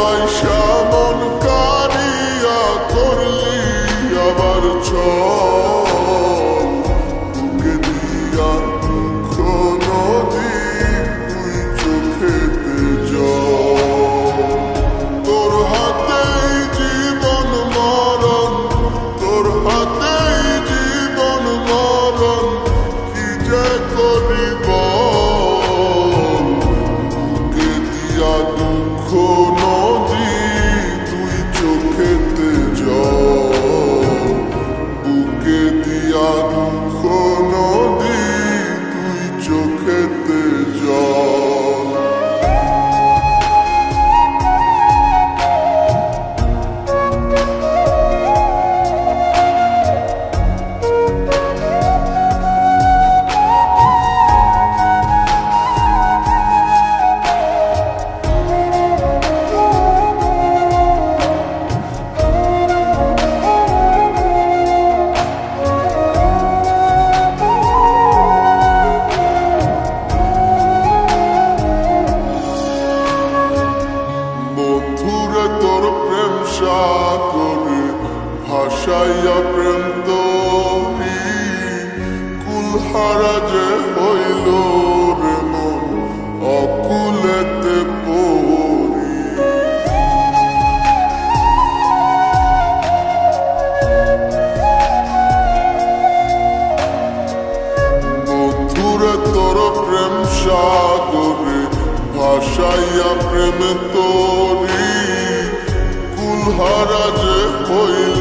পয়সা মন কারিয়া করলি আবার ছল বুকে দিয়া কোনো দিন তুই চোখেতে জল তোর হাতেই জীবন মরণ তোর হাতেই জীবন মরণ কি যে করিব বুকে দিয়া দুঃখ নদী তুই চোখেতে জল বুকে দিয়া দুঃখ নদী তুই চোখেতে জল বন্ধুরে তোর প্রেম সাগরে ভাসাইয়া প্রেম দরি কুলহারা যে হইল রে মন অকুলেতে পড়ি বন্ধুরে তোর প্রেম সাগরে ভাসাইয়া প্রেম তোরি কুলহারা যে হইল